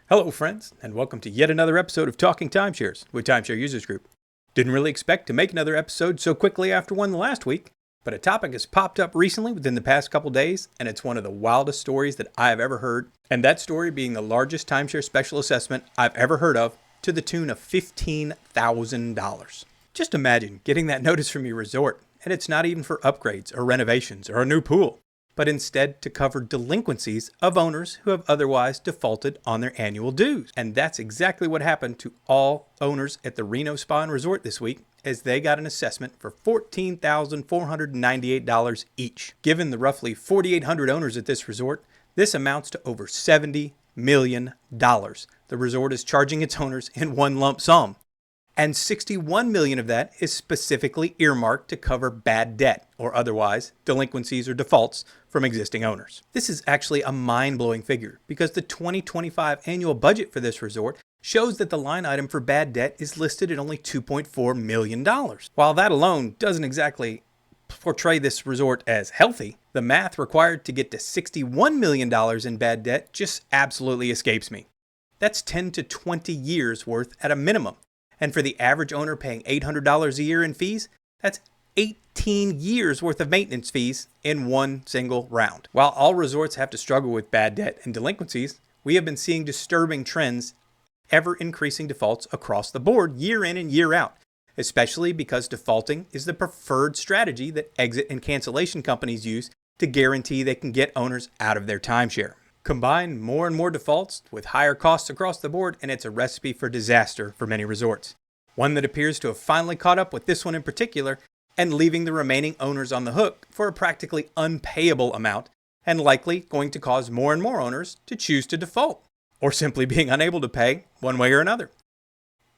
Hello friends, and welcome to yet another episode of Talking Timeshares with Timeshare Users Group. Didn't really expect to make another episode so quickly after one last week, but a topic has popped up recently within the past couple days, and it's one of the wildest stories that I have ever heard, and that story being the largest timeshare special assessment I've ever heard of, to the tune of $15,000. Just imagine getting that notice from your resort, and it's not even for upgrades or renovations or a new pool, but instead to cover delinquencies of owners who have otherwise defaulted on their annual dues. And that's exactly what happened to all owners at the Reno Spa and Resort this week, as they got an assessment for $14,498 each. Given the roughly 4,800 owners at this resort, this amounts to over $70 million. The resort is charging its owners in one lump sum. And $61 million of that is specifically earmarked to cover bad debt, or otherwise delinquencies or defaults from existing owners. This is actually a mind-blowing figure because the 2025 annual budget for this resort shows that the line item for bad debt is listed at only $2.4 million. While that alone doesn't exactly portray this resort as healthy, the math required to get to $61 million in bad debt just absolutely escapes me. That's 10 to 20 years worth at a minimum. And for the average owner paying $800 a year in fees, that's 18 years worth of maintenance fees in one single round. While all resorts have to struggle with bad debt and delinquencies, we have been seeing disturbing trends, ever increasing defaults across the board year in and year out, especially because defaulting is the preferred strategy that exit and cancellation companies use to guarantee they can get owners out of their timeshare. Combine more and more defaults with higher costs across the board, and it's a recipe for disaster for many resorts. One that appears to have finally caught up with this one in particular, and leaving the remaining owners on the hook for a practically unpayable amount, and likely going to cause more and more owners to choose to default, or simply being unable to pay one way or another.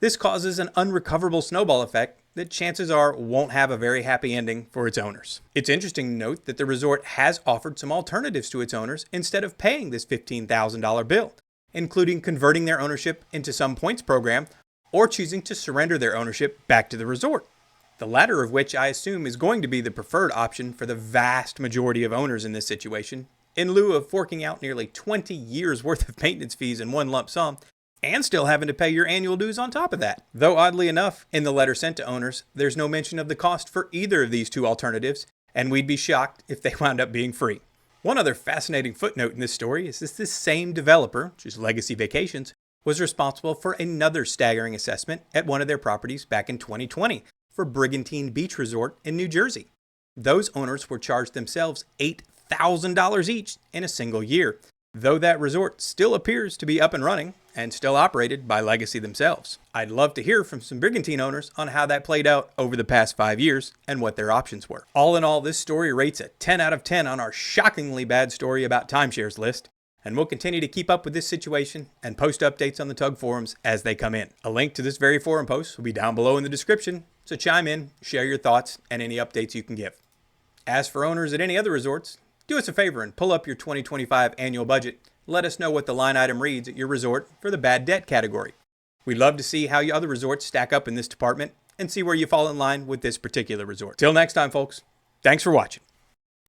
This causes an unrecoverable snowball effect that chances are won't have a very happy ending for its owners. It's interesting to note that the resort has offered some alternatives to its owners instead of paying this $15,000 bill, including converting their ownership into some points program or choosing to surrender their ownership back to the resort. The latter of which I assume is going to be the preferred option for the vast majority of owners in this situation, in lieu of forking out nearly 20 years worth of maintenance fees in one lump sum and still having to pay your annual dues on top of that. Though oddly enough, in the letter sent to owners, there's no mention of the cost for either of these two alternatives, and we'd be shocked if they wound up being free. One other fascinating footnote in this story is that this same developer, which is Legacy Vacations, was responsible for another staggering assessment at one of their properties back in 2020 for Brigantine Beach Resort in New Jersey. Those owners were charged themselves $8,000 each in a single year, though that resort still appears to be up and running and still operated by Legacy themselves. I'd love to hear from some Brigantine owners on how that played out over the past 5 years and what their options were. All in all, this story rates a 10 out of 10 on our shockingly bad story about timeshares list, and we'll continue to keep up with this situation and post updates on the Tug forums as they come in. A link to this very forum post will be down below in the description, so chime in, share your thoughts, and any updates you can give. As for owners at any other resorts, do us a favor and pull up your 2025 annual budget. Let us know what the line item reads at your resort for the bad debt category. We'd love to see how your other resorts stack up in this department and see where you fall in line with this particular resort. Till next time, folks, thanks for watching.